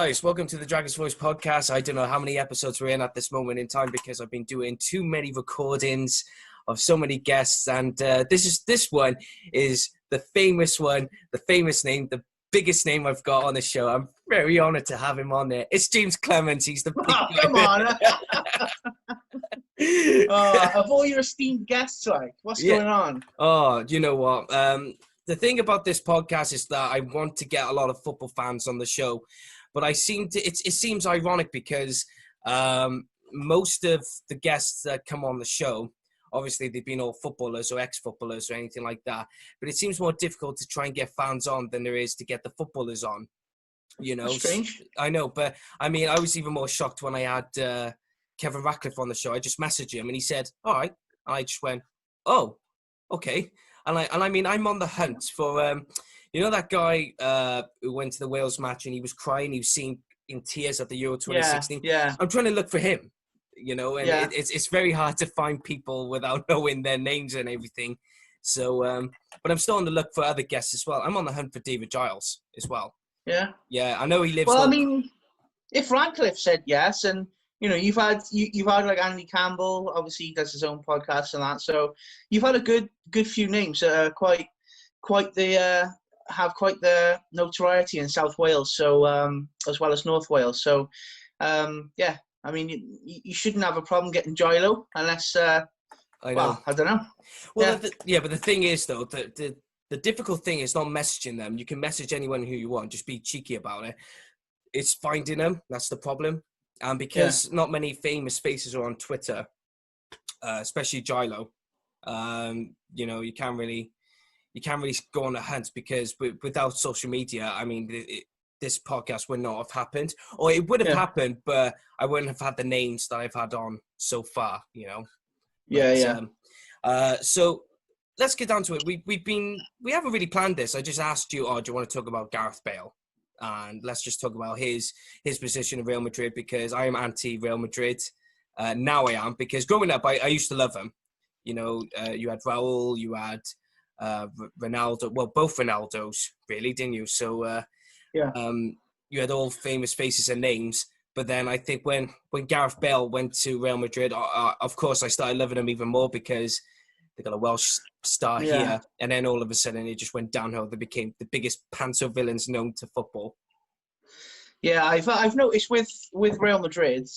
guys, welcome to the Dragon's Voice podcast. I don't know how many episodes we're in at this moment in time because I've been doing too many recordings of so many guests, and this one is the famous one, the famous name, the biggest name I've got on the show. I'm very honoured to have him on there. It's James Clements. He's the big guy. Come on. Of all your esteemed guests, what's going on? Oh, you know what? The thing about this podcast is that I want to get a lot of football fans on the show. But it seems ironic because most of the guests that come on the show, obviously they've been all footballers or ex-footballers or anything like that. But it seems more difficult to try and get fans on than there is to get the footballers on. You know, strange. I know, but I mean, I was even more shocked when I had Kevin Ratcliffe on the show. I just messaged him and he said, "All right," and I just went, "Oh, okay." And I mean, I'm on the hunt for. You know that guy who went to the Wales match and he was crying, he was seen in tears at the Euro 2016? Yeah. I'm trying to look for him, you know, and yeah. it's very hard to find people without knowing their names and everything. So, but I'm still on the look for other guests as well. I'm on the hunt for David Giles as well. Yeah. Yeah, I know he lives... Well, I mean, if Radcliffe said yes, and, you know, you've had like Andy Campbell, obviously he does his own podcast and that, so you've had a good few names that are quite the... have quite the notoriety in South Wales, so as well as North Wales. So, yeah, I mean, you shouldn't have a problem getting Gilo unless, I know. Well, I don't know. Well, yeah, but the thing is, though, the difficult thing is not messaging them. You can message anyone who you want. Just be cheeky about it. It's finding them. That's the problem. And because not many famous faces are on Twitter, especially Gilo, you know, you can't really go on a hunt because without social media, I mean, this podcast would not have happened. Or it would have happened, but I wouldn't have had the names that I've had on so far, you know? So let's get down to it. We haven't really planned this. I just asked you, do you want to talk about Gareth Bale? And let's just talk about his position in Real Madrid because I am anti-Real Madrid. Now I am, because growing up, I used to love him. You know, you had Raul, you had... Ronaldo, well, both Ronaldos, really, didn't you? So, you had all famous faces and names. But then I think when Gareth Bale went to Real Madrid, of course, I started loving him even more because they got a Welsh star here. And then all of a sudden, it just went downhill. They became the biggest panto villains known to football. Yeah, I've noticed with Real Madrid,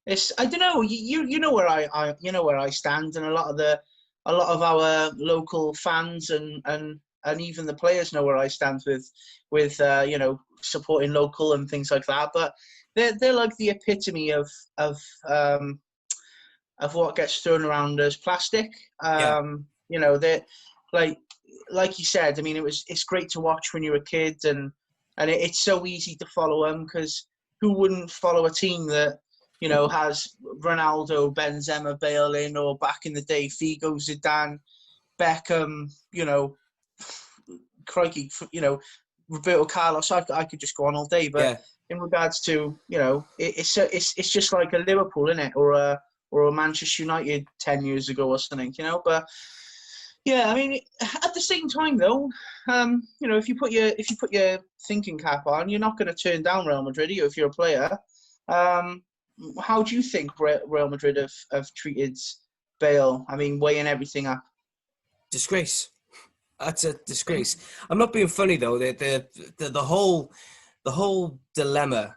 it's, I don't know, you know where I stand, and a lot of our local fans and even the players know where I stand with you know, supporting local and things like that. But they're like the epitome of what gets thrown around as plastic. You know, they like you said. I mean, it's great to watch when you're a kid, and it's so easy to follow them because who wouldn't follow a team that, you know, has Ronaldo, Benzema, Bale in, or back in the day, Figo, Zidane, Beckham, you know, crikey, you know, Roberto Carlos. I could just go on all day. But in regards to, you know, it's just like a Liverpool, isn't it, or a Manchester United 10 years ago or something, you know. But yeah, I mean, at the same time though, you know, if you put your thinking cap on, you're not going to turn down Real Madrid if you're a player. How do you think Real Madrid have treated Bale? I mean, weighing everything up. Disgrace. That's a disgrace. I'm not being funny though. The whole dilemma.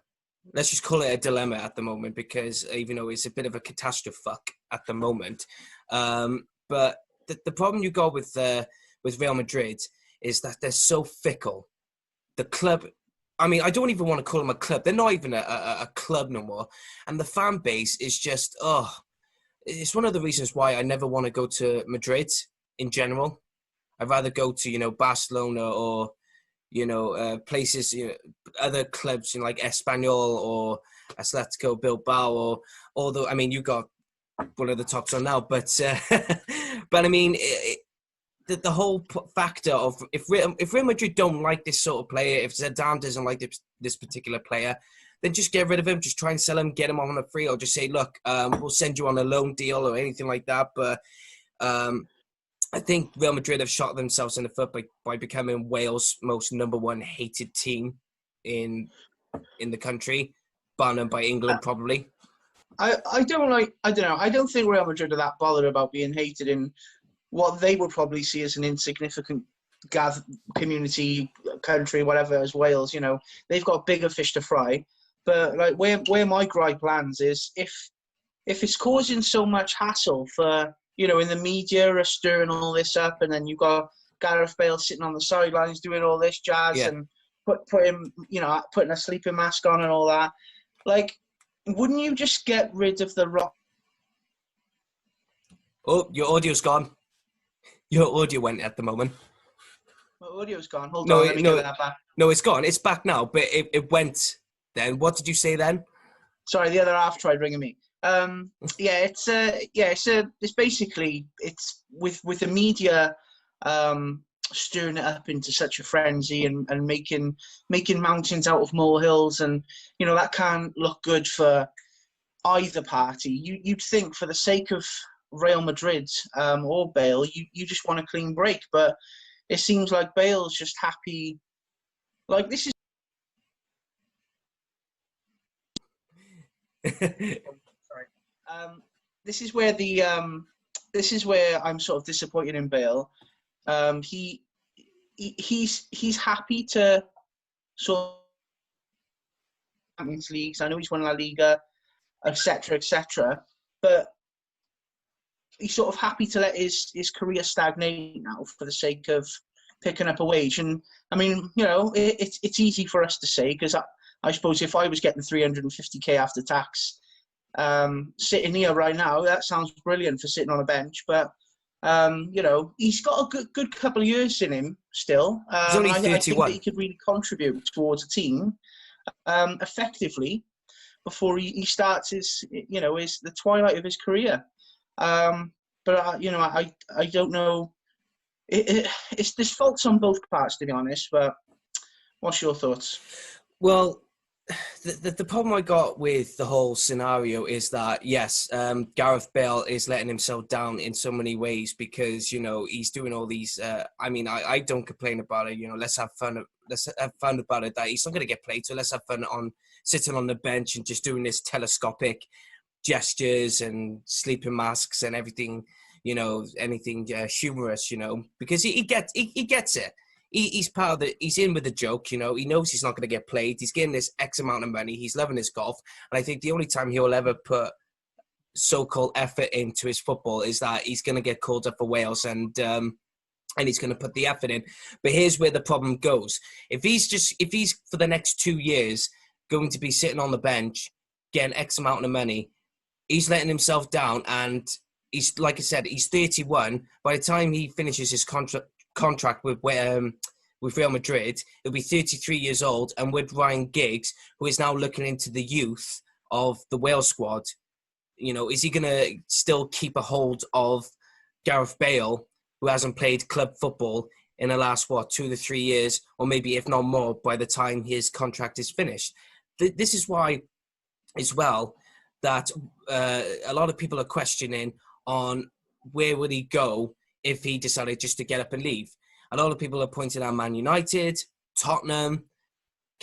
Let's just call it a dilemma at the moment because even though it's a bit of a catastrophe at the moment, but the problem you got with Real Madrid is that they're so fickle. The club. I mean, I don't even want to call them a club. They're not even a club no more. And the fan base is just, it's one of the reasons why I never want to go to Madrid in general. I'd rather go to, you know, Barcelona or, you know, places, you know, other clubs, you know, like Espanyol or Atletico Bilbao or, although, I mean, you got one of the tops on now, but but I mean, the whole factor of if Real Madrid don't like this sort of player, if Zidane doesn't like this particular player, then just get rid of him. Just try and sell him, get him on a free, or just say, look, we'll send you on a loan deal or anything like that. But I think Real Madrid have shot themselves in the foot by becoming Wales' most number one hated team in in the country, barred by England probably. I don't know. I don't think Real Madrid are that bothered about being hated in what they would probably see as an insignificant community, country, whatever, as Wales. You know, they've got bigger fish to fry. But like where my gripe lands is if it's causing so much hassle for, you know, in the media are stirring all this up, and then you've got Gareth Bale sitting on the sidelines doing all this jazz and putting a sleeping mask on and all that. Like, wouldn't you just get rid of the rock? Oh, your audio's gone. Your audio went at the moment. My audio's gone. Hold on, let me get that back. No, it's gone. It's back now, but it went then. What did you say then? Sorry, the other half tried ringing me. It's basically with the media stirring it up into such a frenzy and making mountains out of molehills, and you know that can't look good for either party. You'd think for the sake of Real Madrid or Bale, you just want a clean break, but it seems like Bale's just happy. Like this is. Sorry. This is where I'm sort of disappointed in Bale. He's happy to sort of Champions Leagues. I know he's won La Liga, etc., but he's sort of happy to let his career stagnate now for the sake of picking up a wage. And I mean, you know, it's easy for us to say, because I suppose if I was getting 350k after tax, sitting here right now, that sounds brilliant for sitting on a bench. But you know, he's got a good couple of years in him still. He's only 31. I think that he could really contribute towards a team effectively before he starts the twilight of his career. But you know, I don't know. There's faults on both parts, to be honest. But what's your thoughts? Well, the problem I got with the whole scenario is that, yes, Gareth Bale is letting himself down in so many ways, because, you know, he's doing all these, I don't complain about it, you know, let's have fun about it, that he's not going to get played, so let's have fun on sitting on the bench and just doing this telescopic gestures and sleeping masks and everything, you know, anything humorous, you know, because he gets it. He's part of he's in with the joke, you know. He knows he's not going to get played. He's getting this X amount of money. He's loving his golf. And I think the only time he'll ever put so-called effort into his football is that he's going to get called up for Wales, and he's going to put the effort in. But here's where the problem goes. If he's for the next 2 years going to be sitting on the bench, getting X amount of money, he's letting himself down. And he's, like I said, he's 31. By the time he finishes his contract with Real Madrid, he'll be 33 years old, and with Ryan Giggs, who is now looking into the youth of the Wales squad, you know, is he going to still keep a hold of Gareth Bale, who hasn't played club football in the last, 2 to 3 years, or maybe if not more, by the time his contract is finished? This is why, as well, that a lot of people are questioning on where would he go if he decided just to get up and leave. A lot of people are pointing out Man United, Tottenham,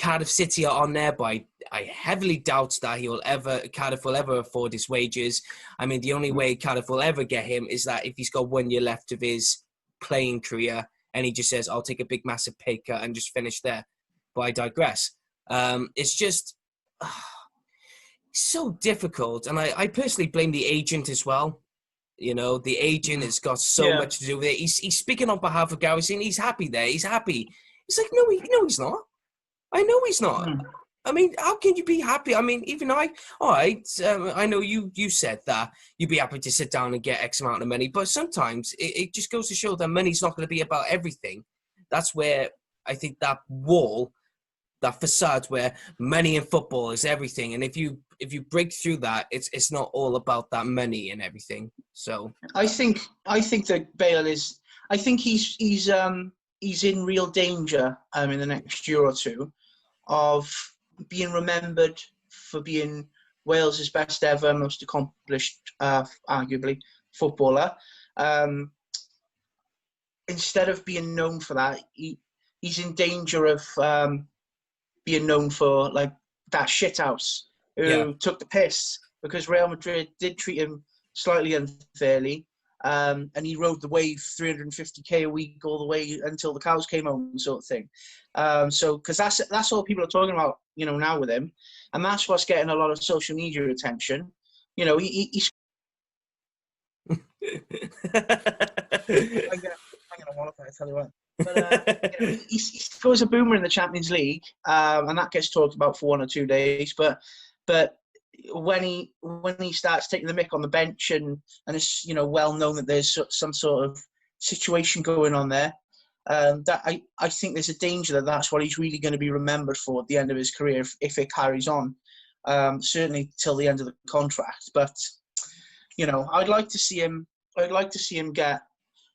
Cardiff City are on there, but I heavily doubt that Cardiff will ever afford his wages. I mean, the only way Cardiff will ever get him is that if he's got 1 year left of his playing career and he just says, I'll take a big, massive pay cut and just finish there. But I digress. It's just so difficult. And I personally blame the agent as well. You know, the agent has got so much to do with it. He's speaking on behalf of Gareth, and he's happy there. He's happy. He's like, no, he's not. I know he's not. I mean, how can you be happy? I mean, even all right, I know you said that you'd be happy to sit down and get X amount of money, but sometimes it just goes to show that money's not going to be about everything. That's where I think that wall, that facade where money in football is everything. And if you break through that, it's not all about that money and everything. So I think that Bale is. I think he's in real danger in the next year or two of being remembered for being Wales's best ever, most accomplished, arguably, footballer. Instead of being known for that, he's in danger of being known for like that shithouse Yeah. who took the piss because Real Madrid did treat him slightly unfairly. And he rode the wave 350k a week all the way until the cows came home, sort of thing. So, because that's all people are talking about, now with him, and that's what's getting a lot of social media attention. He's I'm gonna want to tell you what. But he scores a boomer in the Champions League, and that gets talked about for 1 or 2 days. But when he starts taking the mick on the bench, and it's well known that there's some sort of situation going on there, that I think there's a danger that that's what he's really going to be remembered for at the end of his career if it carries on. Certainly till the end of the contract. But I'd like to see him get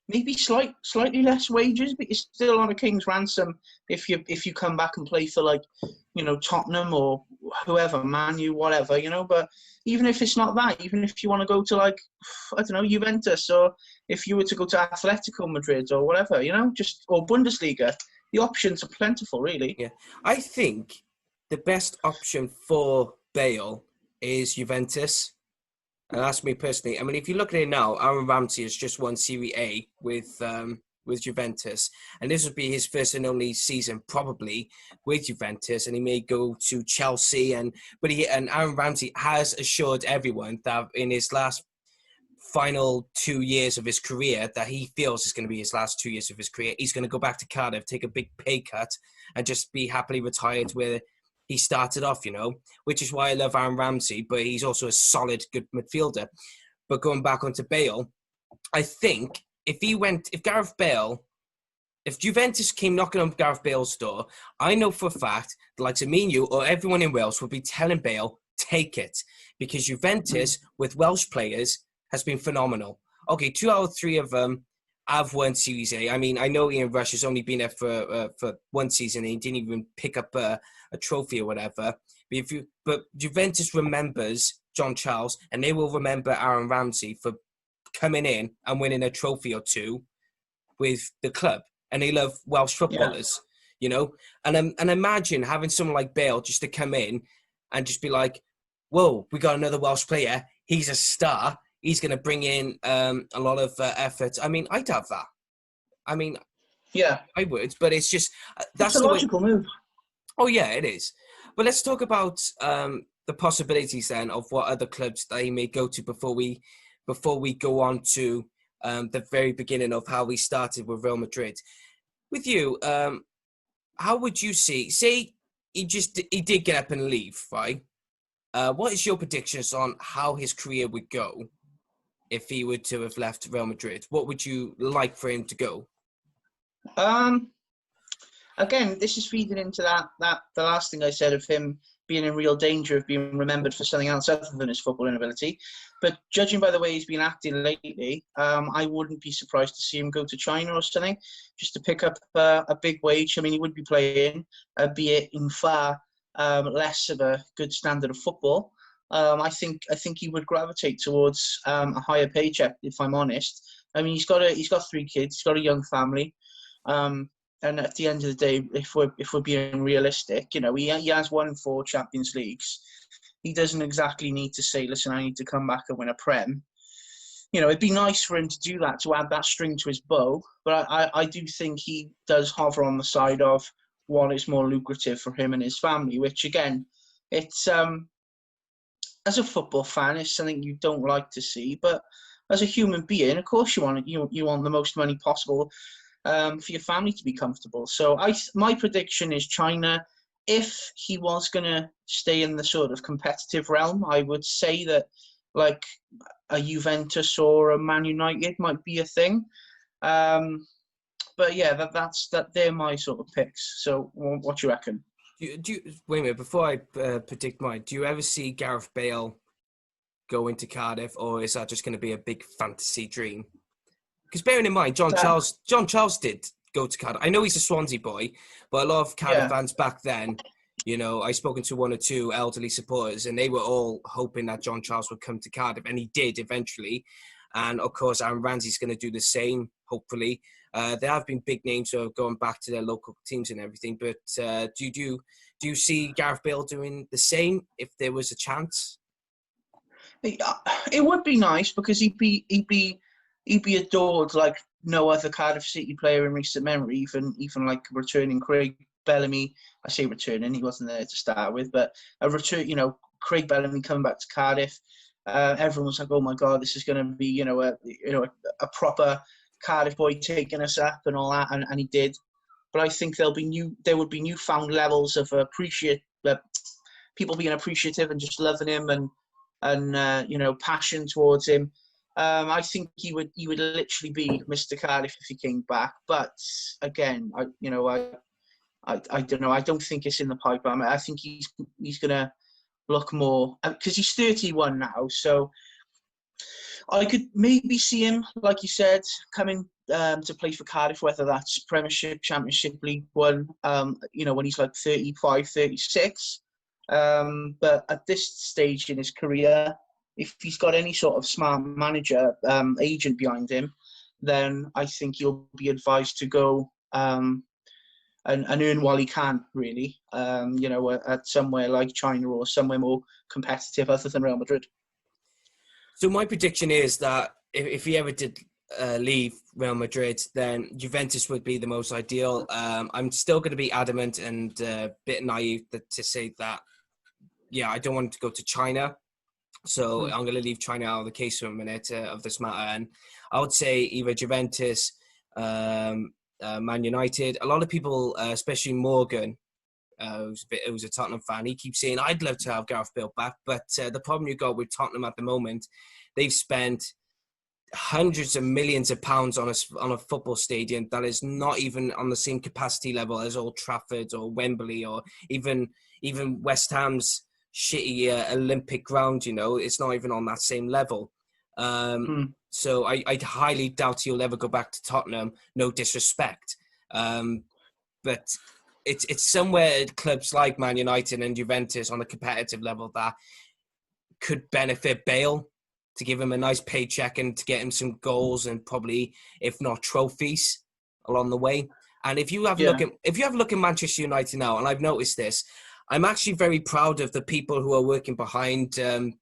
maybe slightly less wages, but you're still on a king's ransom if you come back and play for Tottenham or whoever, Man U, whatever, But even if it's not that, even if you want to go to I don't know, Juventus, or if you were to go to Atletico Madrid or whatever, or Bundesliga, the options are plentiful, really. Yeah, I think the best option for Bale is Juventus. And that's me personally. I mean, if you look at it now, Aaron Ramsey has just won Serie A with Juventus, and this would be his first and only season probably with Juventus, and he may go to Chelsea. And Aaron Ramsey has assured everyone that in his last final 2 years of his career, that he feels is going to be his last 2 years of his career, he's going to go back to Cardiff, take a big pay cut, and just be happily retired where he started off, which is why I love Aaron Ramsey, but he's also a solid, good midfielder. But going back onto Bale, I think if Juventus came knocking on Gareth Bale's door, I know for a fact, the likes of me and you or everyone in Wales would be telling Bale, take it. Because Juventus, with Welsh players, has been phenomenal. Okay, 2 out of 3 of them have won Series A. I mean, I know Ian Rush has only been there for 1 season, and he didn't even pick up a trophy or whatever. But Juventus remembers John Charles, and they will remember Aaron Ramsey for coming in and winning a trophy or 2 with the club. And they love Welsh footballers, And imagine having someone like Bale just to come in and just be like, whoa, we got another Welsh player. He's a star. He's going to bring in a lot of effort. I mean, I'd have that. I mean, yeah, I would, but it's just that's a logical move. Oh yeah, it is. But let's talk about the possibilities then of what other clubs they may go to before we go on to the very beginning of how we started with Real Madrid. With you, how would you say he did get up and leave, right? What is your predictions on how his career would go if he were to have left Real Madrid? What would you like for him to go? Again, this is feeding into that the last thing I said of him being in real danger of being remembered for something else other than his footballing ability. But judging by the way he's been acting lately, I wouldn't be surprised to see him go to China or something, just to pick up a big wage. I mean, he would be playing, albeit in far less of a good standard of football. I think he would gravitate towards a higher paycheck, if I'm honest. I mean, he's got 3 kids, he's got a young family. And at the end of the day, if we're being realistic, he has won 4 Champions Leagues. He doesn't exactly need to say, listen, I need to come back and win a Prem. It'd be nice for him to do that, to add that string to his bow. But I do think he does hover on the side of what is more lucrative for him and his family, which, again, it's as a football fan, it's something you don't like to see. But as a human being, of course, you want the most money possible for your family to be comfortable. So my prediction is China. If he was going to stay in the sort of competitive realm, I would say that like a Juventus or a Man United might be a thing. But yeah, they're my sort of picks. So what do you reckon? Wait a minute, before I predict mine, do you ever see Gareth Bale go into Cardiff, or is that just going to be a big fantasy dream? Because bearing in mind, John Charles did go to Cardiff. I know he's a Swansea boy, but a lot of Cardiff fans back then, I've spoken to 1 or 2 elderly supporters, and they were all hoping that John Charles would come to Cardiff, and he did eventually. And of course, Aaron Ramsey's going to do the same, hopefully. There have been big names who are going back to their local teams and everything. But do you see Gareth Bale doing the same if there was a chance? It would be nice because he'd be adored like no other Cardiff City player in recent memory. Even like returning Craig Bellamy. I say returning, he wasn't there to start with, but a return. Craig Bellamy coming back to Cardiff. Everyone was like, "Oh my God, this is going to be a proper Cardiff boy taking us up and all that," and he did. But I think there would be newfound levels of people being appreciative and just loving him and passion towards him. I think he would literally be Mr. Cardiff if he came back. But again, I don't know. I don't think it's in the pipeline. I think he's gonna look more because he's 31 now. So I could maybe see him, like you said, coming to play for Cardiff, whether that's Premiership, Championship, League One. When he's like 35, 36. But at this stage in his career, if he's got any sort of smart manager, agent behind him, then I think he'll be advised to go and earn while he can, really, at somewhere like China or somewhere more competitive other than Real Madrid. So my prediction is that if he ever did leave Real Madrid, then Juventus would be the most ideal. I'm still going to be adamant and a bit naive to say that, I don't want to go to China. So I'm going to leave China out of the case for a minute of this matter. And I would say either Juventus, Man United. A lot of people, especially Morgan, who's a Tottenham fan, he keeps saying, I'd love to have Gareth Bale back. But the problem you got with Tottenham at the moment, they've spent hundreds of millions of pounds on a football stadium that is not even on the same capacity level as Old Trafford or Wembley or even West Ham's shitty Olympic ground. It's not even on that same level. So I highly doubt he'll ever go back to Tottenham. No disrespect, but it's somewhere at clubs like Man United and Juventus on a competitive level that could benefit Bale, to give him a nice paycheck and to get him some goals and probably, if not trophies, along the way. And if you have a look at Manchester United now, and I've noticed this, I'm actually very proud of the people who are working behind the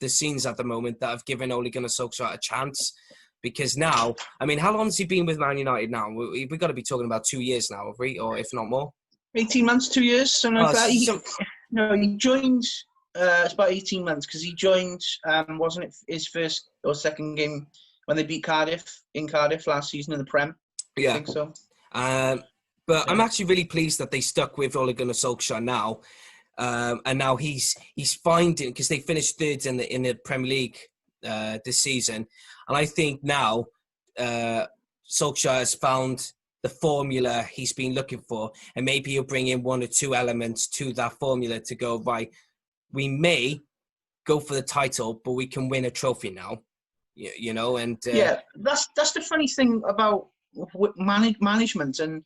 scenes at the moment that have given Ole Gunnar Solskjaer a chance. Because now, I mean, how long has he been with Man United now? We've got to be talking about 2 years now, have we? Or if not more? 18 months, 2 years, something like that. He joined, it's about 18 months, because he joined, wasn't it his first or second game when they beat Cardiff in Cardiff last season in the Prem? Yeah. I think so. But I'm actually really pleased that they stuck with Ole Gunnar Solskjaer now. And now he's finding, because they finished third in the Premier League this season. And I think now Solskjaer has found the formula he's been looking for. And maybe he'll bring in one or two elements to that formula to go, right, we may go for the title, but we can win a trophy now. And that's the funny thing about management and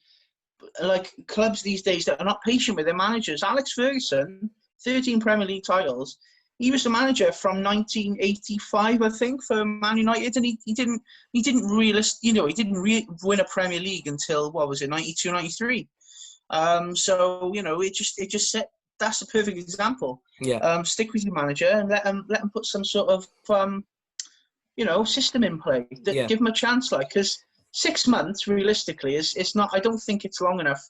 like clubs these days that are not patient with their managers. Alex Ferguson, 13 Premier League titles. He was the manager from 1985, I think, for Man United, and he didn't win a Premier League until, what was it, 92, 93. So it just set, that's a perfect example. Yeah. Stick with your manager and let him put some sort of system in play. Give him a chance, because 6 months realistically is not. I don't think it's long enough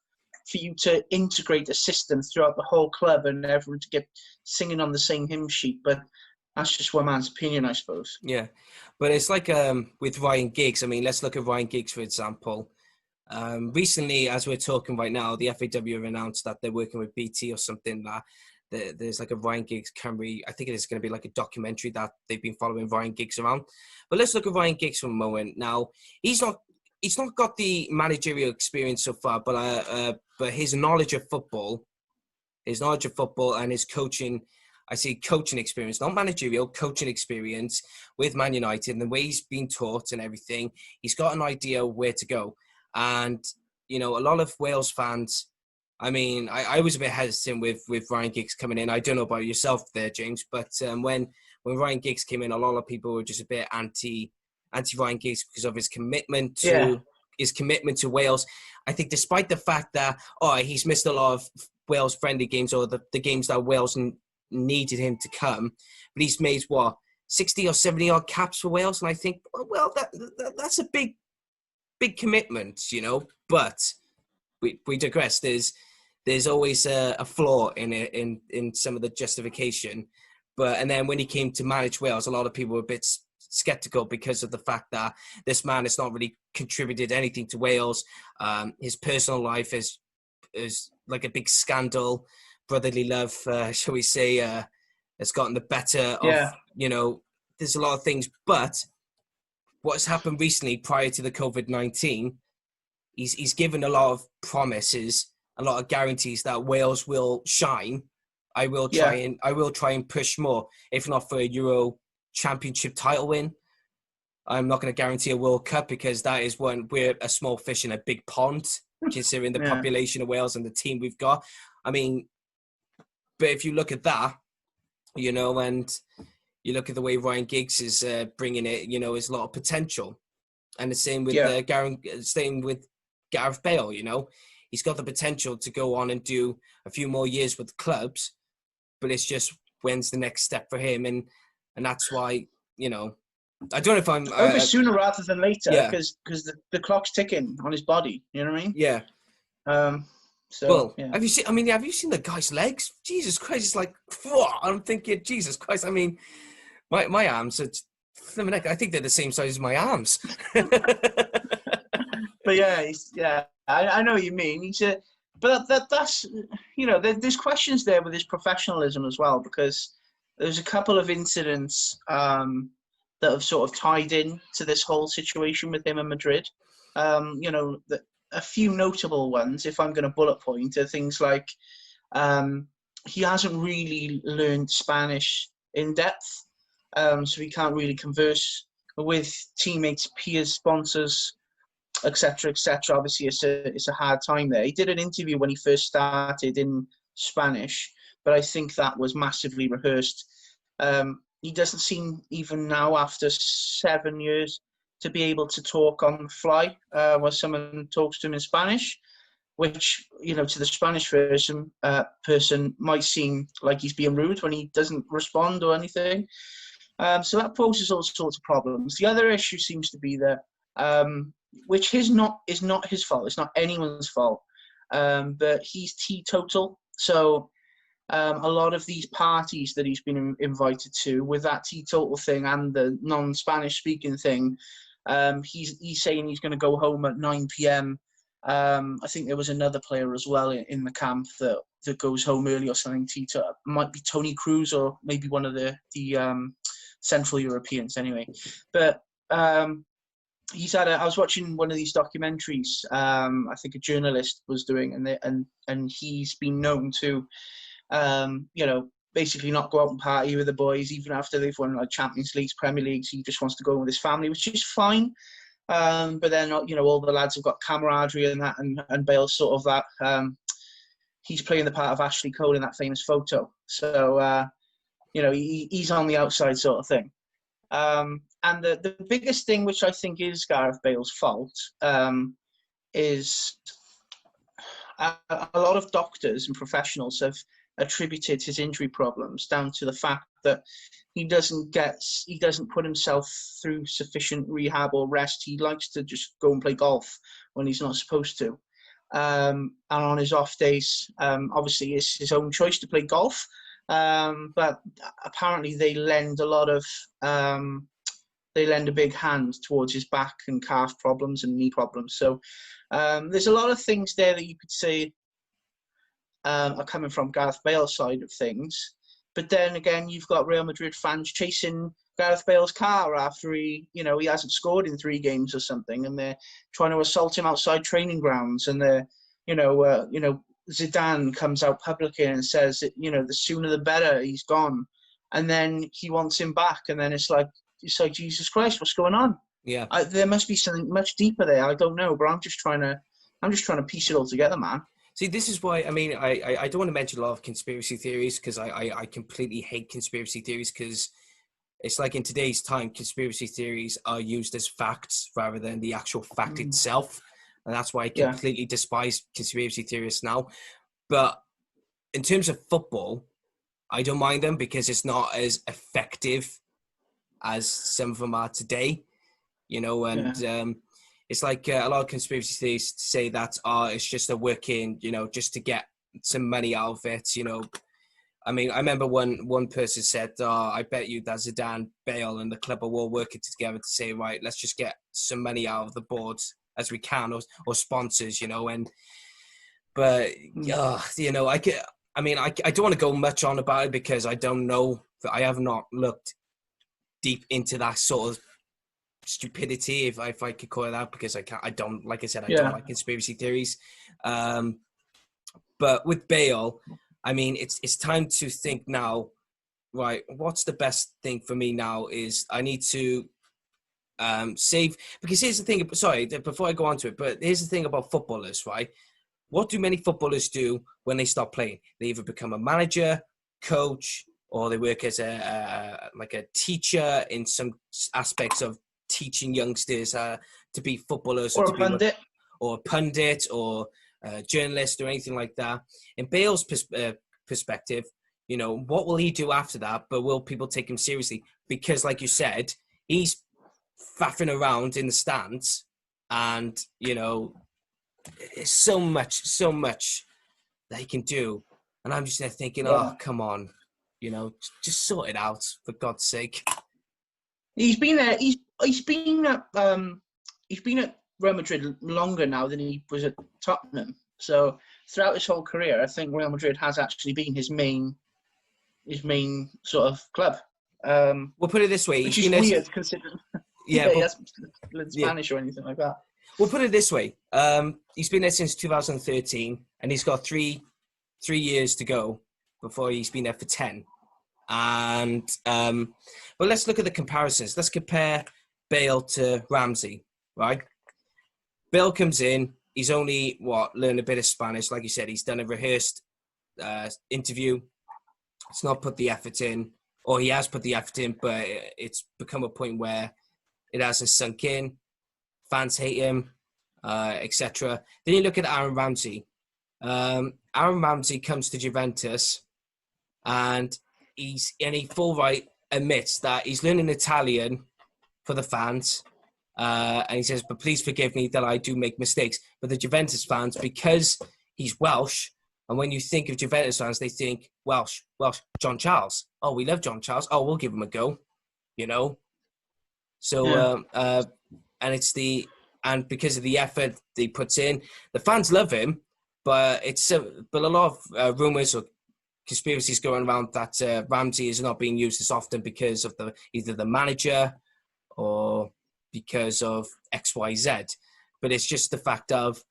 for you to integrate a system throughout the whole club and everyone to get singing on the same hymn sheet. But that's just one man's opinion, I suppose. Yeah, but it's like with Ryan Giggs. I mean, let's look at Ryan Giggs, for example. Recently, as we're talking right now, the FAW have announced that they're working with BT or something that there's like a Ryan Giggs Camry. I think it is going to be like a documentary that they've been following Ryan Giggs around. But let's look at Ryan Giggs for a moment. Now, he's not got the managerial experience so far, but his knowledge of football and his coaching, I see coaching experience, not managerial, coaching experience with Man United and the way he's been taught and everything, he's got an idea where to go. And, a lot of Wales fans, I mean, I was a bit hesitant with Ryan Giggs coming in. I don't know about yourself there, James, but when Ryan Giggs came in, a lot of people were just a bit anti Ryan Giggs because of his commitment to his commitment to Wales. I think despite the fact that, he's missed a lot of Wales friendly games or the games that Wales needed him to come, but he's made, 60 or 70 odd caps for Wales. And I think, well, that's a big commitment, but we digress. There's always a flaw in it, in some of the justification. And then when he came to manage Wales, a lot of people were a bit skeptical because of the fact that this man has not really contributed anything to Wales. His personal life is like a big scandal. Brotherly love, shall we say, has gotten the better of, there's a lot of things. But what's happened recently prior to the COVID-19, he's given a lot of promises, a lot of guarantees that Wales will shine. I will try and push more, if not for a Euro Championship title win. I'm not going to guarantee a World Cup because that is when we're a small fish in a big pond, considering the population of Wales and the team we've got. I mean, but if you look at that, and you look at the way Ryan Giggs is bringing it, there's a lot of potential. And the same with Gareth Bale. He's got the potential to go on and do a few more years with clubs, but it's just when's the next step for him, and that's why I don't know if I'm hoping sooner rather than later, because the clock's ticking on his body. You know what I mean? Yeah. Have you seen? Have you seen the guy's legs? Jesus Christ! It's like, I'm thinking, Jesus Christ! I mean, my arms are. I think they're the same size as my arms. But I know what you mean. That's there's questions there with his professionalism as well, because there's a couple of incidents that have sort of tied in to this whole situation with him in Madrid. A few notable ones, if I'm going to bullet point, are things like he hasn't really learned Spanish in depth, so he can't really converse with teammates, peers, sponsors, etc., etc. Obviously, it's a hard time there. He did an interview when he first started in Spanish, but I think that was massively rehearsed. He doesn't seem, even now after 7 years, to be able to talk on the fly when someone talks to him in Spanish, which, to the Spanish person might seem like he's being rude when he doesn't respond or anything. So that poses all sorts of problems. The other issue seems to be that, which is not his fault. It's not anyone's fault. But he's teetotal. So a lot of these parties that he's been invited to, with that teetotal thing and the non-Spanish speaking thing, he's saying he's going to go home at 9 p.m. I think there was another player as well in the camp that goes home early or something. It might be Tony Cruz or maybe one of the Central Europeans anyway. But he's had I was watching one of these documentaries. I think a journalist was doing, and he's been known to, basically not go out and party with the boys even after they've won like Champions Leagues, Premier Leagues. He just wants to go in with his family, which is fine. But then all the lads have got camaraderie and that, and Bale's sort of that. He's playing the part of Ashley Cole in that famous photo. So he's on the outside sort of thing. And the biggest thing, which I think is Gareth Bale's fault, is a lot of doctors and professionals have attributed his injury problems down to the fact that he doesn't put himself through sufficient rehab or rest. He likes to just go and play golf when he's not supposed to. And on his off days, obviously it's his own choice to play golf. But apparently they lend a big hand towards his back and calf problems and knee problems. So there's a lot of things there that you could say are coming from Gareth Bale's side of things. But then again, you've got Real Madrid fans chasing Gareth Bale's car after he hasn't scored in 3 games or something, and they're trying to assault him outside training grounds. And Zidane comes out publicly and says that, the sooner the better, he's gone. And then he wants him back, and then it's like, Jesus Christ, what's going on? Yeah, there must be something much deeper there. I don't know, but I'm just trying to piece it all together, man. See, this is why, I don't want to mention a lot of conspiracy theories, because I completely hate conspiracy theories, because it's like in today's time, conspiracy theories are used as facts rather than the actual fact itself. And that's why I completely despise conspiracy theorists now. But in terms of football, I don't mind them because it's not as effective as some of them are today, you know, and it's like a lot of conspiracy theories say that it's just a working, you know, just to get some money out of it, you know. I mean, I remember one person said, I bet you that Zidane, Bale and the club are all working together to say, right, let's just get some money out of the board as we can, or sponsors, you know. But you know, I don't want to go much on about it because I don't know. I have not looked deep into that sort of stupidity, if I could call it that, because I don't like like conspiracy theories. But with Bale, I mean, it's time to think now, right? What's the best thing for me now is I need to save, because here's the thing. Sorry, before I go on to it, but here's the thing about footballers, right? What do many footballers do when they stop playing? They either become a manager, coach, or they work as a teacher in some aspects of teaching youngsters to be footballers, or a pundit, or a journalist, or anything like that. In Bale's perspective, you know, what will he do after that? But will people take him seriously? Because, like you said, he's faffing around in the stands, and you know, it's so much that he can do. And I'm just there thinking, oh, come on, you know, just sort it out, for God's sake. He's been there. He's been at Real Madrid longer now than he was at Tottenham. So throughout his whole career, I think Real Madrid has actually been his main sort of club. We'll put it this way, which is weird considering he hasn't learned Spanish or anything like that. We'll put it this way. He's been there since 2013, and he's got three years to go before he's been there for 10. And but let's look at the comparisons. Let's compare Bale to Ramsey, right? Bale comes in. He's only learned a bit of Spanish. Like you said, he's done a rehearsed interview. It's not put the effort in, or he has put the effort in, but it's become a point where it hasn't sunk in. Fans hate him, etc. Then you look at Aaron Ramsey. Aaron Ramsey comes to Juventus, and he full right admits that he's learning Italian for the fans, and he says, "But please forgive me that I do make mistakes." But the Juventus fans, because he's Welsh, and when you think of Juventus fans, they think Welsh, John Charles. Oh, we love John Charles. Oh, we'll give him a go, you know. So, and because of the effort he puts in, the fans love him. But but a lot of rumors or conspiracies going around that Ramsey is not being used as often because of either the manager or because of XYZ. But it's just the fact of,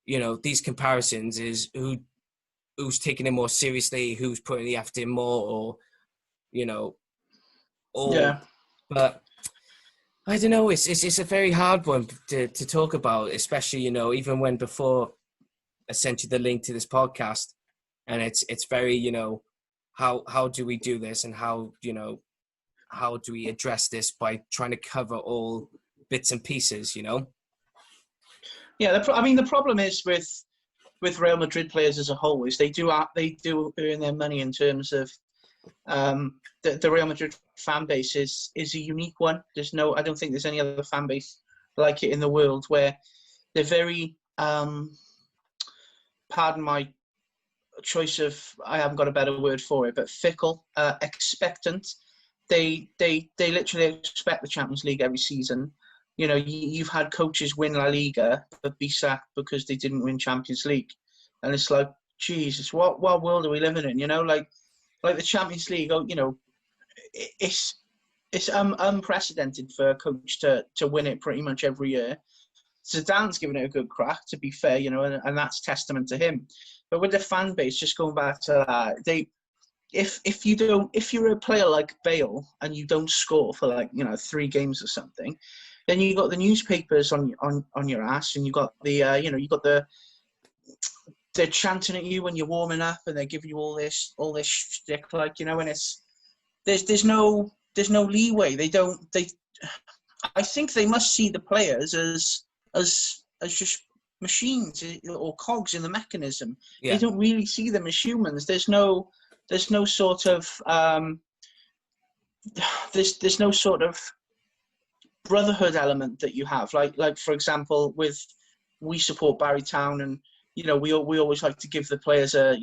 you know, these comparisons is who's taking it more seriously, who's putting the effort in more, or, you know, but I don't know. It's a very hard one to talk about, especially, you know, even when before I sent you the link to this podcast, and it's very, you know, how do we do this, and how do we address this by trying to cover all bits and pieces, you know? Yeah, the problem is with Real Madrid players as a whole is they do earn their money in terms of the Real Madrid fan base is a unique one. I don't think there's any other fan base like it in the world, where they're very pardon my choice of, I haven't got a better word for it, but fickle, expectant. They literally expect the Champions League every season. You know, you've had coaches win La Liga but be sacked because they didn't win Champions League, and it's like, Jesus, what world are we living in? You know, like the Champions League. You know, it's unprecedented for a coach to win it pretty much every year. Zidane's given it a good crack, to be fair, you know, and that's testament to him. But with the fan base, just going back to that, if you're a player like Bale and you don't score for, like, you know, 3 games or something, then you got the newspapers on your ass, and you got the they're chanting at you when you're warming up, and they give you all this shtick, like, you know, and there's no there's no leeway. I think they must see the players as just machines or cogs in the mechanism. Yeah. They don't really see them as humans. There's no sort of there's no sort of brotherhood element that you have. Like for example, we support Barry Town, and we always like to give the players a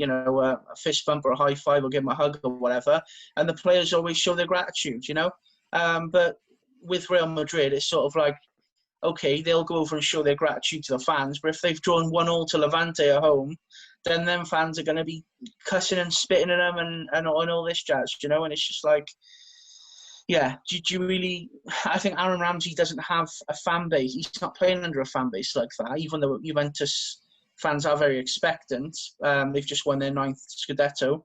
fist bump or a high five or give them a hug or whatever, and the players always show their gratitude. But with Real Madrid, it's sort of like, okay, they'll go over and show their gratitude to the fans, but if they've drawn 1-1 to Levante at home, then them fans are going to be cussing and spitting at them and all this jazz, and it's just like, yeah, do you really... I think Aaron Ramsey doesn't have a fan base. He's not playing under a fan base like that, even though Juventus fans are very expectant. They've just won their 9th Scudetto.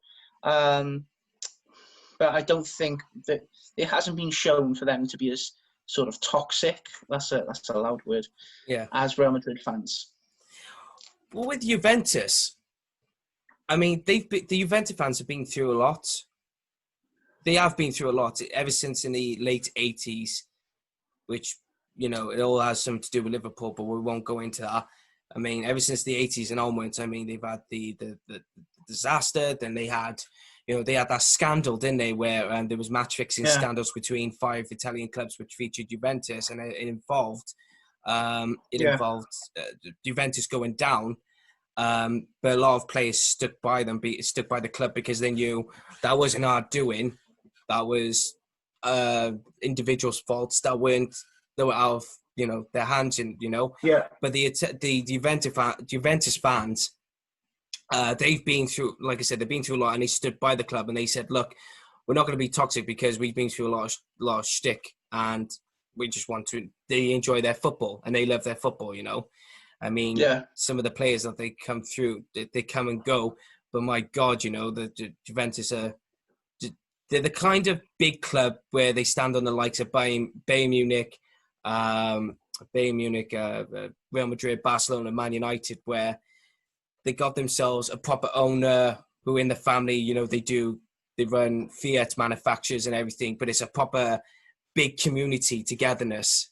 But I don't think that it hasn't been shown for them to be as sort of toxic, that's a loud word, as Real Madrid fans. Well, with Juventus, I mean, the Juventus fans have been through a lot. They have been through a lot ever since in the late 80s, which, it all has something to do with Liverpool, but we won't go into that. I mean, ever since the 80s and onwards, I mean, they've had the disaster, then they had... they had that scandal, didn't they, where there was match-fixing scandals between 5 Italian clubs which featured Juventus, and it involved Juventus going down. But a lot of players stuck by the club because they knew that wasn't our doing. That was individuals' faults that were out of their hands, Yeah. But the Juventus fans. They've been through, like I said, they've been through a lot, and they stood by the club and they said, look, we're not going to be toxic because we've been through a lot of shtick, and we just they enjoy their football and they love their football, I mean, some of the players that they come through, they come and go, but my God, the Juventus they're the kind of big club where they stand on the likes of Bayern Munich, Real Madrid, Barcelona, Man United, where they got themselves a proper owner who in the family, they run Fiat manufacturers and everything, but it's a proper big community togetherness.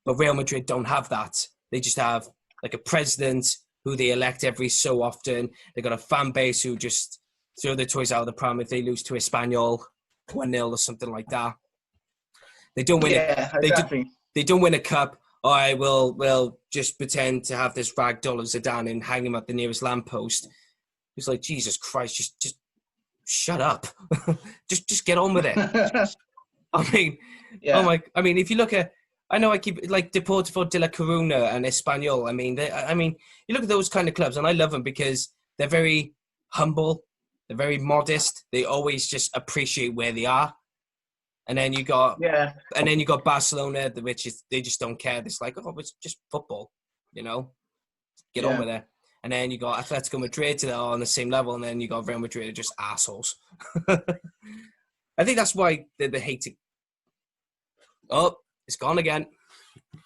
But Real Madrid don't have that. They just have like a president who they elect every so often. They got a fan base who just throw their toys out of the pram if they lose to Espanyol 1-0 or something like that. They don't win exactly. They don't win a cup. I will just pretend to have this ragdoll of Zidane and hang him at the nearest lamppost. It's like, Jesus Christ, just shut up. just get on with it. I mean, I mean, if you look at, I know I keep like Deportivo de la Coruna and Espanyol. I mean, you look at those kind of clubs, and I love them because they're very humble, they're very modest. They always just appreciate where they are. And then you got Barcelona, which is they just don't care. It's like, it's just football, get on with it. And then you got Atletico Madrid that are on the same level, and then you got Real Madrid, are just assholes. I think that's why they hate it. Oh, it's gone again. Do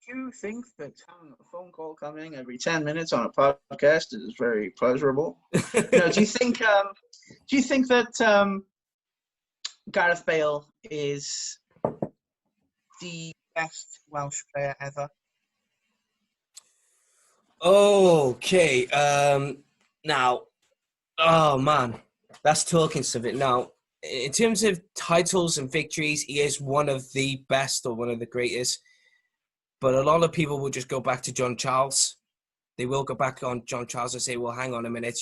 you think that having a phone call coming every 10 minutes on a podcast is very pleasurable? No, do you think that Gareth Bale is the best Welsh player ever? Okay. Now, oh man, that's talking something. Now, in terms of titles and victories, he is one of the best or one of the greatest. But a lot of people will just go back to John Charles. They will go back on John Charles and say, well, hang on a minute,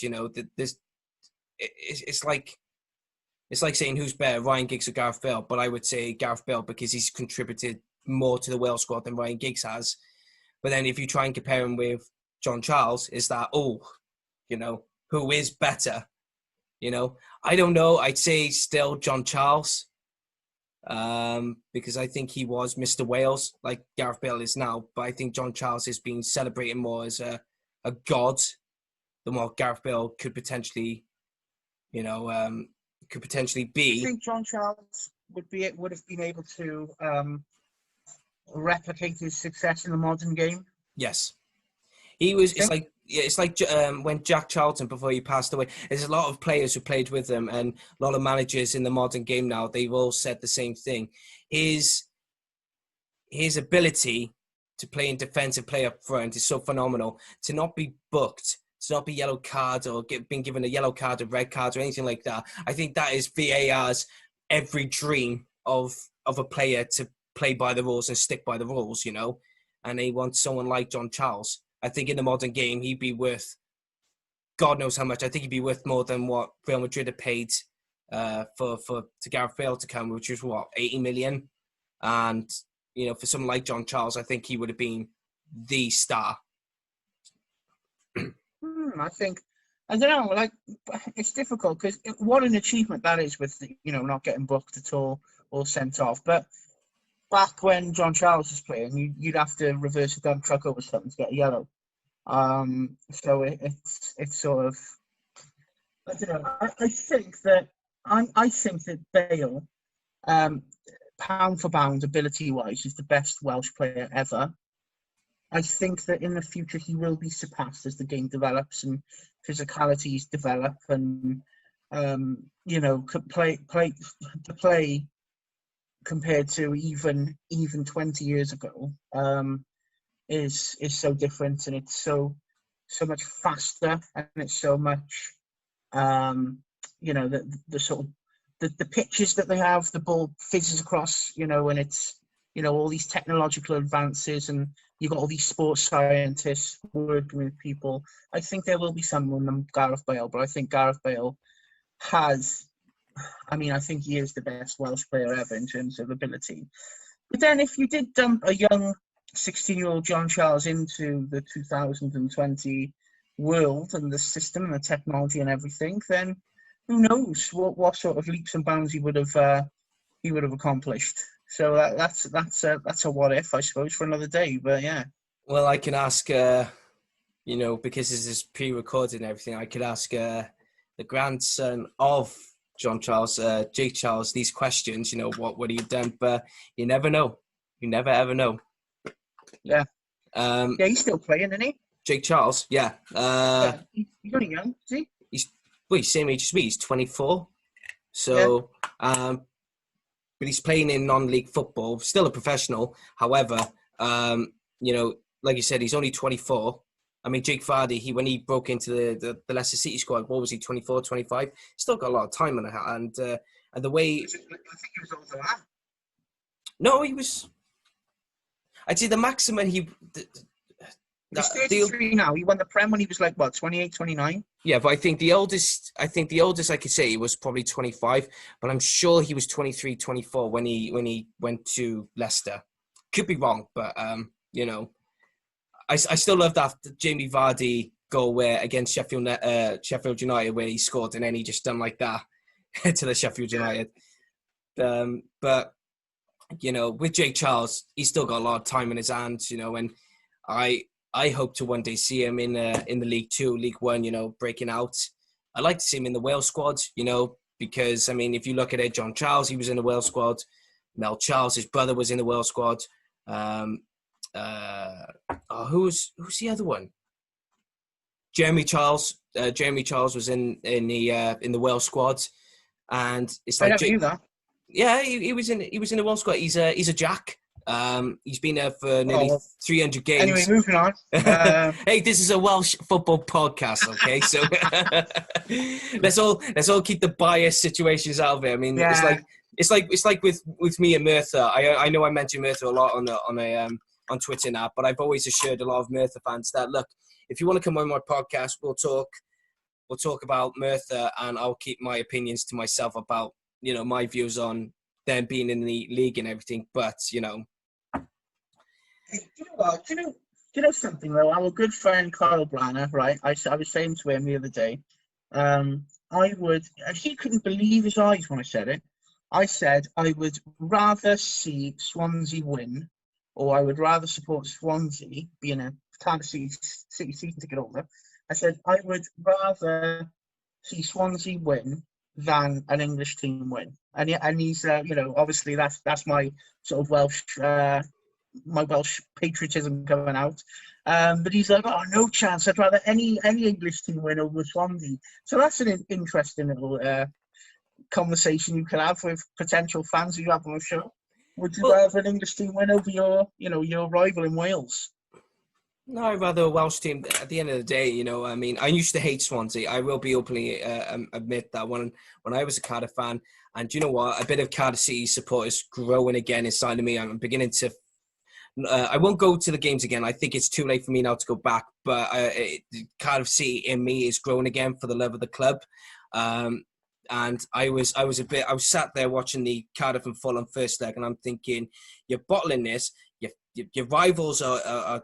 it's like saying who's better, Ryan Giggs or Gareth Bale. But I would say Gareth Bale because he's contributed more to the Wales squad than Ryan Giggs has. But then if you try and compare him with John Charles, is that, who is better? I don't know. I'd say still John Charles because I think he was Mr. Wales like Gareth Bale is now. But I think John Charles is being celebrated more as a god than what Gareth Bale could potentially, be. Do you think John Charles would have been able to replicate his success in the modern game? Yes. He was. It's like when Jack Charlton, before he passed away. There's a lot of players who played with him, and a lot of managers in the modern game now. They've all said the same thing. His ability to play in defence and play up front is so phenomenal. To not be booked, to not be yellow card or being given a yellow card or red card or anything like that. I think that is VAR's every dream of a player to play by the rules and stick by the rules, you know. And they want someone like John Charles. I think in the modern game, he'd be worth God knows how much. I think he'd be worth more than what Real Madrid had paid to Gareth Bale to come, which was what, 80 million. And you know, for someone like John Charles, I think he would have been the star. I think, I don't know, like, it's difficult because what an achievement that is with, you know, not getting booked at all or sent off. But back when John Charles was playing, you'd have to reverse a dump truck over something to get a yellow. So it's sort of, I don't know. I think that Bale, pound for pound, ability-wise, is the best Welsh player ever. I think that in the future he will be surpassed as the game develops and physicalities develop, and you know, could play compared to even 20 years ago is so different, and it's so much faster, and it's so much you know, the sort of the pitches that they have, the ball fizzes across, you know, and it's, you know, all these technological advances, and you've got all these sports scientists working with people. I think there will be someone than Gareth Bale, but I think Gareth Bale has, I mean, I think he is the best Welsh player ever in terms of ability. But then if you did dump a young 16-year-old John Charles into the 2020 world and the system and the technology and everything, then who knows what sort of leaps and bounds he would have accomplished. So that's a what if, I suppose, for another day. But yeah. Well, I can ask, you know, because this is pre-recorded and everything, I could ask the grandson of John Charles, Jake Charles, these questions. You know, what would he have done? But you never know. You never ever know. Yeah. Yeah, he's still playing, isn't he? Jake Charles, yeah. He's only young, is he? He's same age as me. He's 24. So, yeah. But he's playing in non-league football, still a professional. However, you know, like you said, he's only 24. I mean, Jake Vardy, when he broke into the Leicester City squad, what was he, 24, 25? Still got a lot of time on it. And the way... I think he was older than that. No, he was... I'd say the maximum he... He's 33 now. He won the Prem when he was like, what, 28, 29? Yeah, but I think the oldest I could say was probably 25, but I'm sure he was 23, 24 when he went to Leicester. Could be wrong, but you know, I still love that Jamie Vardy goal where against Sheffield United where he scored and then he just done like that to the Sheffield United. But you know, with Jake Charles, he's still got a lot of time in his hands, you know, and I hope to one day see him in the League Two, League One, you know, breaking out. I'd like to see him in the Wales squad, you know, because, I mean, if you look at it, John Charles, he was in the Wales squad. Mel Charles, his brother, was in the Wales squad. Who's the other one? Jeremy Charles. Jeremy Charles was in the Wales squad, and it's like I never knew that. Yeah, he was in the Wales squad. He's a Jack. He's been there for nearly 300 games. Anyway, moving on. Hey, this is a Welsh football podcast, okay? So let's all keep the bias situations out of it. I mean, yeah. It's like with me and Merthyr. I know I mention Merthyr a lot on Twitter now, but I've always assured a lot of Merthyr fans that, look, if you want to come on my podcast, we'll talk about Merthyr, and I'll keep my opinions to myself about, you know, my views on them being in the league and everything. But you know. Do you know what? Do you know something though? Our good friend Carl Branner, right? I was saying to him the other day, he couldn't believe his eyes when I said it. I said I would rather see Swansea win, or I would rather support Swansea being a City season ticket holder. I said I would rather see Swansea win than an English team win. And he's, you know, obviously that's my sort of Welsh my Welsh patriotism coming out. But he's like, oh, no chance. I'd rather any English team win over Swansea. So that's an interesting little conversation you can have with potential fans you have on the show. Would you rather an English team win over your rival in Wales? No, I'd rather a Welsh team. At the end of the day, I mean, I used to hate Swansea. I will be openly admit that when I was a Cardiff fan, and you know what, a bit of Cardiff City support is growing again inside of me. I'm beginning to. I won't go to the games again. I think it's too late for me now to go back. But Cardiff City in me is growing again for the love of the club. And I was sat there watching the Cardiff and Fulham first leg, and I'm thinking, you're bottling this. Your rivals are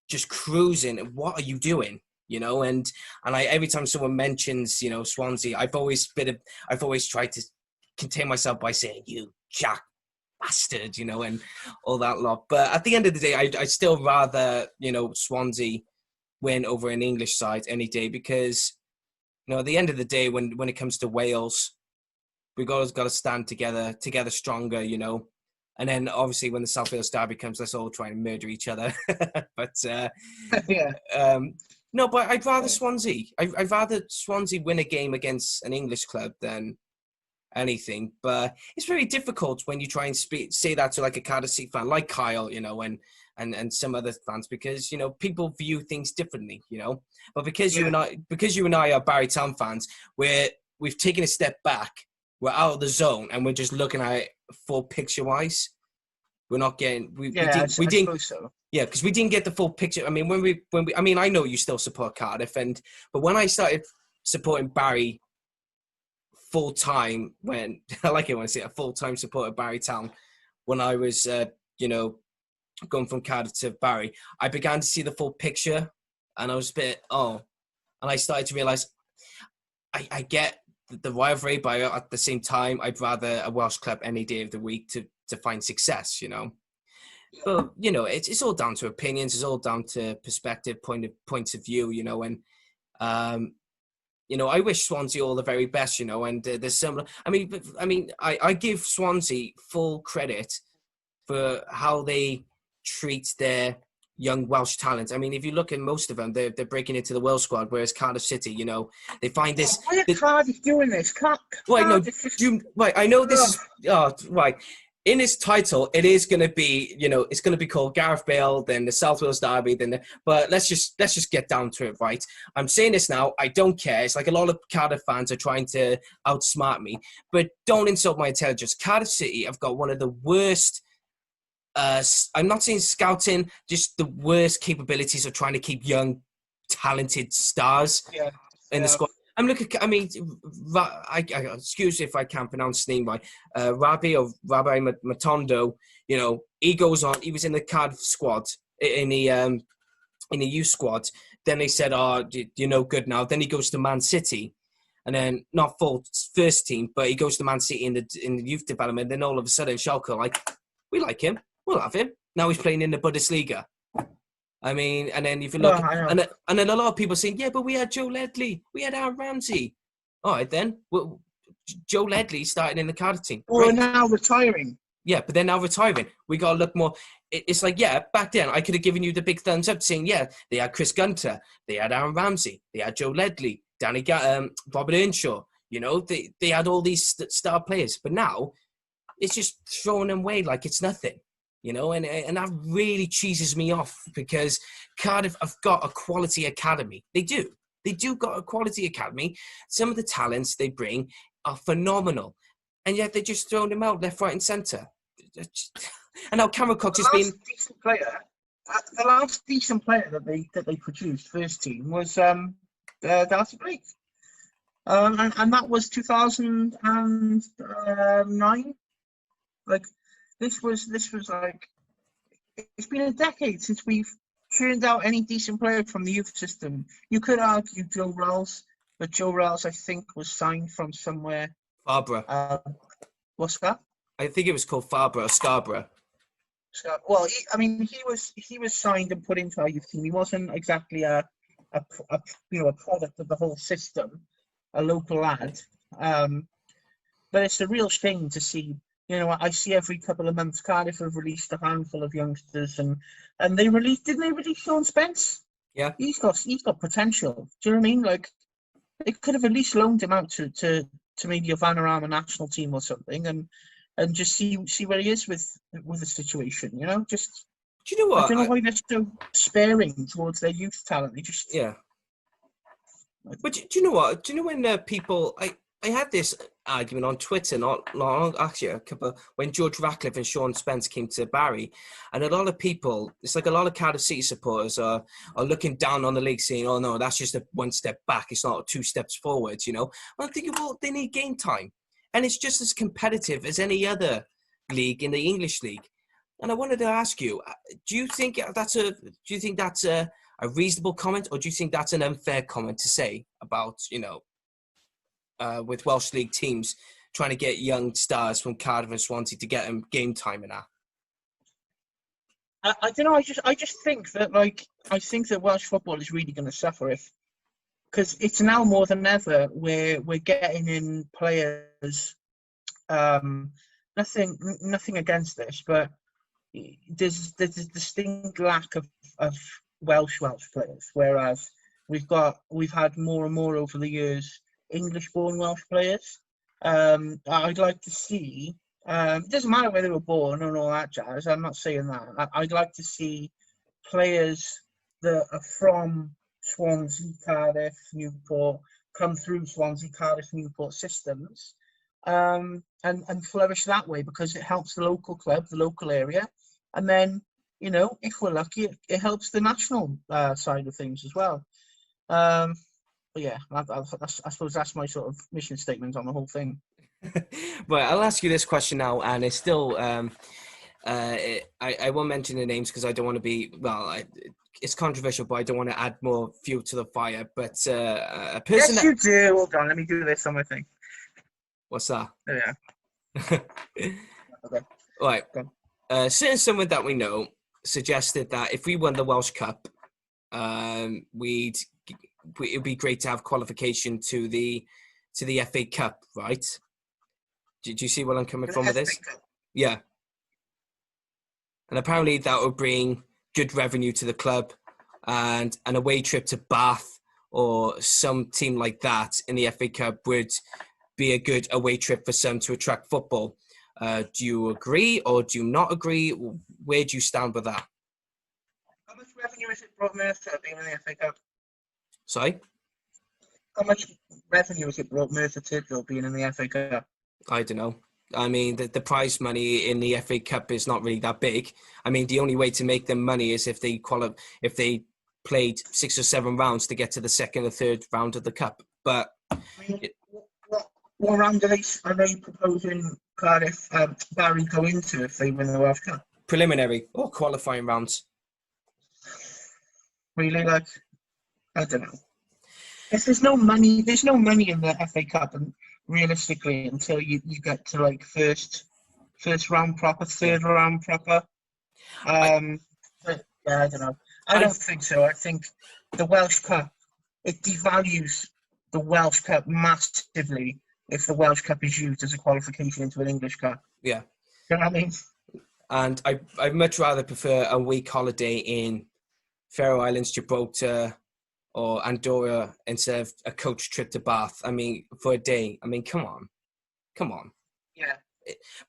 just cruising. What are you doing? And I every time someone mentions Swansea, I've always tried to contain myself by saying, you jack bastard, and all that lot. But at the end of the day, I still rather Swansea win over an English side any day, because at the end of the day, when it comes to Wales, we've always got to stand together stronger, And then obviously when the South Wales derby comes, let's all try and murder each other. But Yeah. No, but I'd rather Swansea. I'd rather Swansea win a game against an English club than anything. But it's very difficult when you try and say that to like a Cardiff City fan, like Kyle, and some other fans, because people view things differently, But because you and I are Barry Town fans, we've taken a step back. We're out of the zone and we're just looking at it full picture wise. We're not getting. We didn't. So. Yeah, because we didn't get the full picture. I mean, when we. I mean, I know you still support Cardiff, but when I started supporting Barry full time, when I like it when I say a full time supporter of Barry Town, when I was going from Cardiff to Barry, I began to see the full picture, and I was a bit and I started to realise I get the rivalry, but at the same time, I'd rather a Welsh club any day of the week to find success, But it's all down to opinions. It's all down to perspective, points of view, and I wish Swansea all the very best, And there's similar. I mean, I give Swansea full credit for how they treat their young Welsh talent. I mean, if you look at most of them, they're breaking into the Welsh squad, whereas Cardiff City, they find this. Why are Cardiff doing this? Right, no, right. I know this is. Oh, right. In its title, it is going to be, it's going to be called Gareth Bale, then the South Wales derby, but let's just get down to it, right? I'm saying this now. I don't care. It's like a lot of Cardiff fans are trying to outsmart me, but don't insult my intelligence. Cardiff City have got one of the worst. I'm not saying scouting, just the worst capabilities of trying to keep young, talented stars in the squad. I'm looking. I mean, excuse me if I can't pronounce his name right. Rabbi Matondo. He goes on. He was in the Cardiff squad in the youth squad. Then they said, "Oh, you're no good now." Then he goes to Man City, and then not full first team, but he goes to Man City in the youth development. Then all of a sudden, Schalke are like, "We like him. We'll have him." Now he's playing in the Bundesliga. I mean, and then if you look, and then a lot of people saying, yeah, but we had Joe Ledley, we had Aaron Ramsey. All right, then. Well, Joe Ledley started in the Cardiff team. Well, now retiring. Yeah, but they're now retiring. We got to look more. It's like, yeah, back then I could have given you the big thumbs up saying, yeah, they had Chris Gunter, they had Aaron Ramsey, they had Joe Ledley, Robert Earnshaw. They had all these star players. But now it's just throwing them away like it's nothing. And that really cheeses me off, because Cardiff have got a quality academy. They do got a quality academy. Some of the talents they bring are phenomenal, and yet they're just throwing them out left, right, and centre. And now Cameron Cox has been the last decent player that they produced first team was Darcy Blake, and that was 2009. Like. This was like, it's been a decade since we've churned out any decent player from the youth system. You could argue Joe Ralls, but Joe Ralls, I think, was signed from somewhere. Farnborough. What's that? I think it was called Farnborough, Scarborough. Well, he was signed and put into our youth team. He wasn't exactly a product of the whole system, a local lad. But it's a real shame to see. I see every couple of months Cardiff have released a handful of youngsters, and didn't they release Sean Spence? Yeah. He's got potential. Do you know what I mean? Like, they could have at least loaned him out to maybe a Vanarama national team or something, and just see where he is with the situation. Just, Do you know what? I don't know why they're so sparing towards their youth talent. They just, Yeah. But do you know what? Do you know when people... I had this argument on Twitter not long, actually, when George Ratcliffe and Sean Spence came to Barry, and a lot of people, it's like a lot of Cardiff City supporters are looking down on the league saying, oh no, that's just a one step back. It's not 2 steps forwards, I'm thinking, well, they need game time. And it's just as competitive as any other league in the English league. And I wanted to ask you, do you think that's a reasonable comment, or do you think that's an unfair comment to say about, with Welsh League teams trying to get young stars from Cardiff and Swansea to get them game time and that? I don't know. I just think that Welsh football is really going to suffer because it's now more than ever where we're getting in players. Nothing against this, but there's a distinct lack of Welsh players, whereas we've had more and more over the years English-born Welsh players. I'd like to see. It doesn't matter where they were born and all that jazz. I'm not saying that. I'd like to see players that are from Swansea, Cardiff, Newport come through Swansea, Cardiff, Newport systems, and flourish that way, because it helps the local club, the local area, and then if we're lucky, it helps the national side of things as well. But yeah, I suppose that's my sort of mission statement on the whole thing. Well, I'll ask you this question now, and it's still, I won't mention the names because I don't want to be, it's controversial, but I don't want to add more fuel to the fire. But a person... Yes, you do. Hold on, let me do this on my thing. What's that? Oh, yeah. Okay. All right. Certain someone that we know suggested that if we won the Welsh Cup, it'd be great to have qualification to the FA Cup, right? Do you see where I'm coming from with this? Yeah. And apparently that would bring good revenue to the club, and an away trip to Bath or some team like that in the FA Cup would be a good away trip for some to attract football. Do you agree or do you not agree? Where do you stand with that? How much revenue has it brought Merthyr being in the FA Cup? Sorry? How much revenue has it brought Merthyr Tydfil being in the FA Cup? I don't know. I mean, the prize money in the FA Cup is not really that big. I mean, the only way to make them money is if they played 6 or 7 rounds to get to the second or third round of the cup. But what round are they proposing Cardiff Barry go into if they win the Welsh Cup? Preliminary or qualifying rounds. Really, I don't know. If there's no money in the FA Cup, and realistically, until you get to first round proper, third round proper. But yeah, I don't know. I don't think so. I think the Welsh Cup, it devalues the Welsh Cup massively if the Welsh Cup is used as a qualification into an English Cup. Yeah. You know what I mean? And I'd much rather prefer a week holiday in Faroe Islands, Gibraltar, or Andorra instead of a coach trip to Bath. I mean, for a day. I mean, come on. Yeah.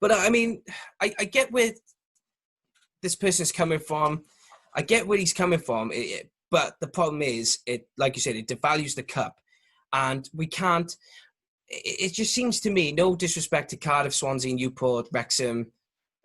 But I mean, I get where this person's coming from. I get where he's coming from. But the problem is, like you said, it devalues the cup. And we can't... It just seems to me, no disrespect to Cardiff, Swansea, Newport, Wrexham,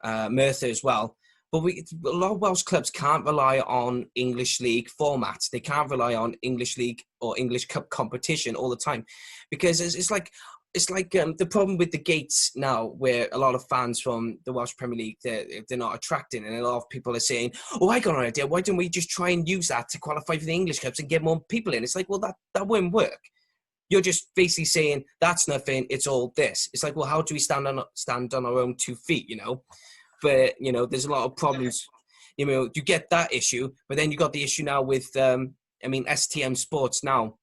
Merthyr as well, but a lot of Welsh clubs can't rely on English League formats. They can't rely on English League or English Cup competition all the time, because it's like the problem with the gates now, where a lot of fans from the Welsh Premier League, they're not attracting, and a lot of people are saying, "Oh, I got an idea. Why don't we just try and use that to qualify for the English Cups and get more people in?" It's like, well, that wouldn't work. You're just basically saying that's nothing. It's all this. It's like, well, how do we stand on our own 2 feet? But there's a lot of problems. You get that issue, but then you got the issue now with STM Sports now,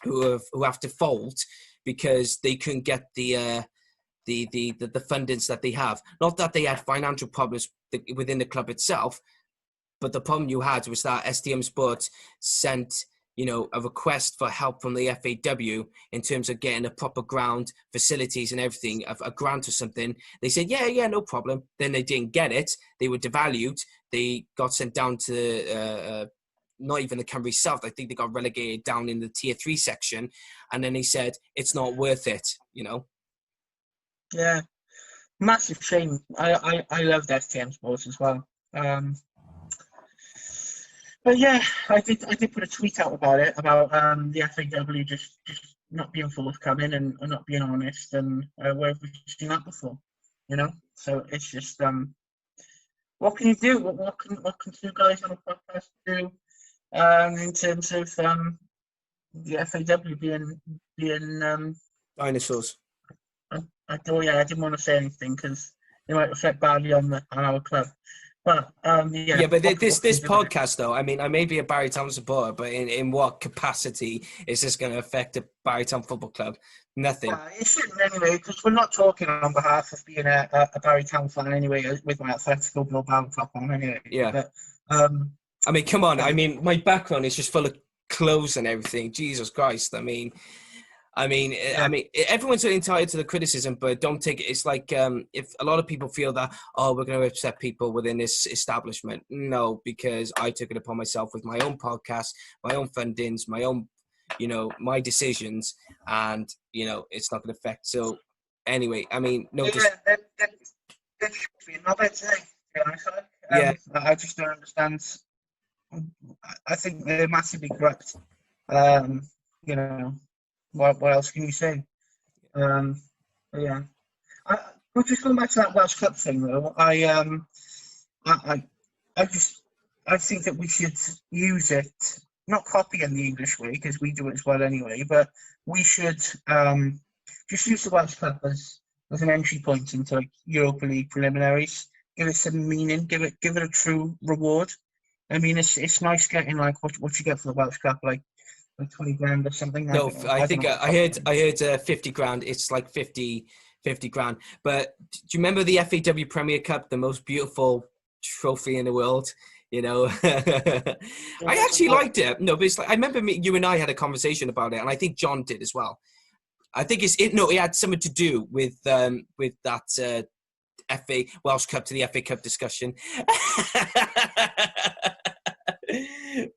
who have to fold because they couldn't get the the fundings that they have. Not that they had financial problems within the club itself, but the problem you had was that STM Sport sent, a request for help from the FAW in terms of getting a proper ground, facilities and everything, a grant or something. They said, yeah, no problem. Then they didn't get it. They were devalued. They got sent down to not even the Cymru South. I think they got relegated down in the Tier 3 section. And then they said, it's not worth it, Yeah, massive shame. I loved STM Sports as well. But yeah, I did put a tweet out about it, about the FAW just not being forthcoming and not being honest, and where have we seen that before, So it's just what can you do? What can two guys on a podcast do in terms of the FAW being dinosaurs. I didn't want to say anything because it might reflect badly on our club. But yeah, but this podcast, though, I mean, I may be a Barry Town supporter, but in what capacity is this going to affect the Barry Town Football Club? Nothing. Well, it shouldn't anyway, because we're not talking on behalf of being a Barry Town fan anyway, with my Atletico Bilbao top on anyway. Yeah. But, I mean, come on. I mean, my background is just full of clothes and everything. Jesus Christ. I mean, everyone's entitled to the criticism, but don't take it. It's like if a lot of people feel that, we're going to upset people within this establishment. No, because I took it upon myself with my own podcast, my own fundings, my own, my decisions, and, it's not going to affect. So anyway, I mean, no. That should be another day, to be honest. Yeah. I just don't understand. I think they're massively corrupt. What else can you say? Yeah. But just going back to that Welsh Cup thing, though, I think that we should use it, not copy in the English way, because we do it as well anyway, but we should just use the Welsh Cup as an entry point into like Europa League preliminaries. Give it some meaning. Give it a true reward. I mean, it's nice getting like what you get for the Welsh Cup, like 20 grand or something. No, I think I heard 50 grand. It's like 50 grand. But do you remember the FAW Premier Cup, the most beautiful trophy in the world? I actually liked it. No, but it's like, I remember you and I had a conversation about it, and I think John did as well. I think it had something to do with that FA Welsh Cup to the FA Cup discussion.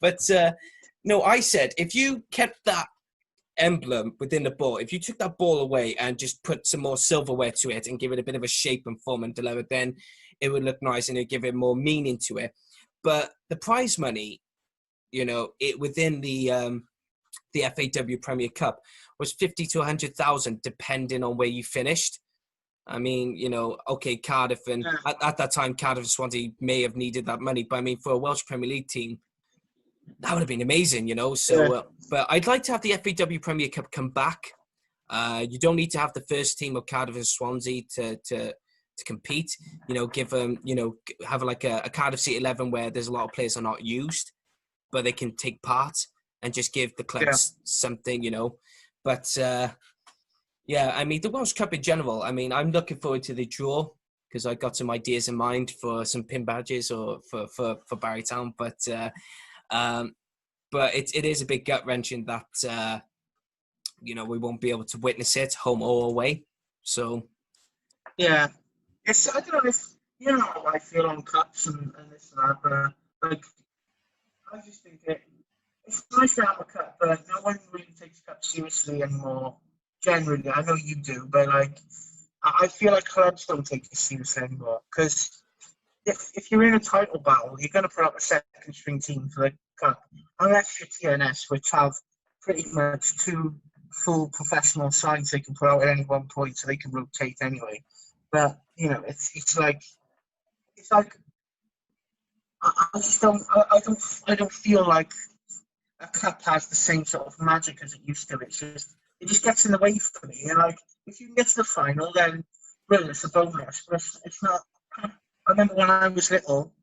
But no, I said if you kept that emblem within the ball, if you took that ball away and just put some more silverware to it and give it a bit of a shape and form and dilemma, then it would look nice and it'd give it more meaning to it. But the prize money, it within the FAW Premier Cup was 50 to 100,000, depending on where you finished. I mean, okay, Cardiff and at that time, Cardiff and Swansea may have needed that money, but I mean, for a Welsh Premier League team, that would have been amazing, So, but I'd like to have the FAW Premier Cup come back. You don't need to have the first team of Cardiff and Swansea to compete. Give them, have like a Cardiff City 11 where there's a lot of players are not used, but they can take part and just give the clubs something, But yeah, I mean the Welsh Cup in general. I mean, I'm looking forward to the draw because I got some ideas in mind for some pin badges or for Barry Town, but it is a big gut wrenching that we won't be able to witness it home or away. So yeah, I don't know if how I feel on cups and this and that, but like I just think it's nice to have a cup, but no one really takes cups seriously anymore. Generally, I know you do, but like I feel like clubs don't take it seriously anymore because if you're in a title battle, you're going to put up a second string team for the cup, unless you're TNS, which have pretty much two full professional sides they can put out at any one point, so they can rotate anyway. But it's like I don't feel like a cup has the same sort of magic as it used to. It just gets in the way for me. And like if you get to the final, then really it's a bonus. But it's not. I remember when I was little,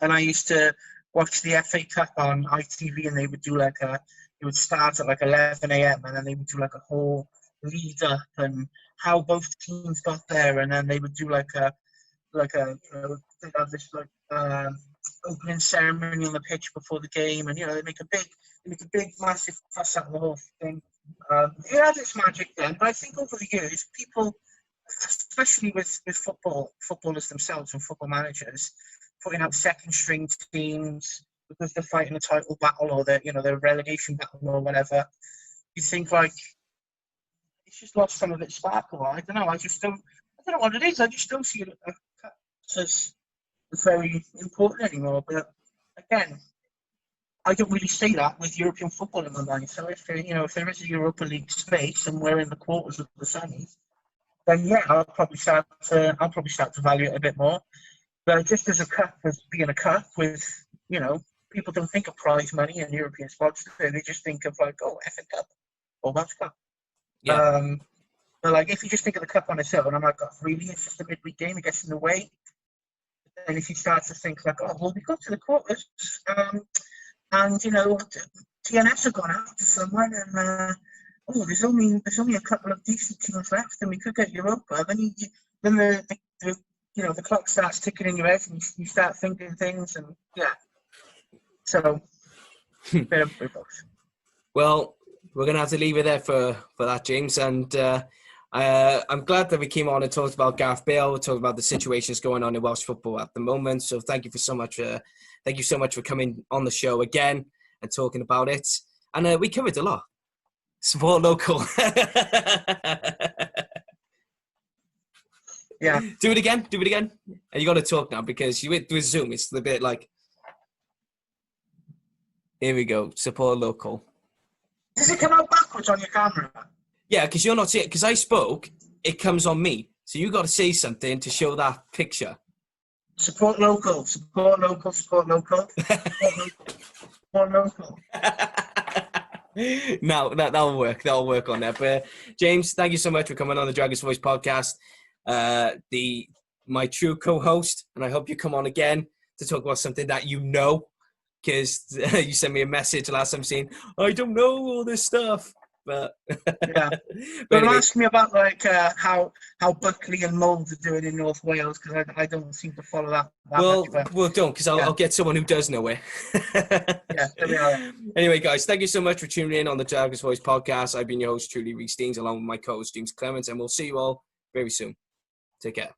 and I used to watch the FA Cup on ITV, and they would do it would start at like 11 a.m. and then they would do like a whole lead up and how both teams got there, and then they would do like a they'd have this opening ceremony on the pitch before the game, and they make a big massive fuss out of the whole thing. It had its magic then, but I think over the years, people, especially with footballers themselves and football managers, putting out second string teams because they're fighting a title battle or their relegation battle or whatever. You think like it's just lost some of its sparkle. I don't know. I don't know what it is. I just don't see it as very important anymore. But again, I don't really see that with European football in my mind. So if there is a Europa League space and we're in the quarters of the semis, then yeah, I'll probably start to value it a bit more. But just as a cup, as being a cup with, people don't think of prize money in European sports. They just think of like, oh, FA Cup or Welsh Cup. Yeah. But like, if you just think of the cup on its own, I'm like, oh, really, it's just a midweek game. It gets in the way. And if you start to think like, oh, well, we got to the quarters, and TNS have gone out to someone, and there's only a couple of decent teams left, and we could get Europa. Then the clock starts ticking in your head, and you start thinking things, and yeah. So, bit of both. Well, we're gonna have to leave it there for that, James. And I'm glad that we came on and talked about Gareth Bale, talked about the situations going on in Welsh football at the moment. So thank you so much for coming on the show again and talking about it. And we covered a lot. Support local. Yeah. Do it again. And you got to talk now because with Zoom, it's a bit like. Here we go. Support local. Does it come out backwards on your camera? Yeah, because you're not seeing it. Because I spoke, it comes on me. So you got to say something to show that picture. Support local. Support local. Support local. Support local. No, that'll work. That'll work on there. But James, thank you so much for coming on the Dragon's Voice podcast. My true co-host, and I hope you come on again to talk about something that you know. Because you sent me a message last time saying, I don't know all this stuff. But yeah. But anyway. Ask me about like how Buckley and Mould are doing in North Wales, because I don't seem to follow that much. Well, don't, because I'll get someone who does know it. Yeah, there we are. Anyway, guys, thank you so much for tuning in on the Dragon's Voice podcast. I've been your host, truly, Rhys, along with my co-host, James Clements, and we'll see you all very soon. Take care.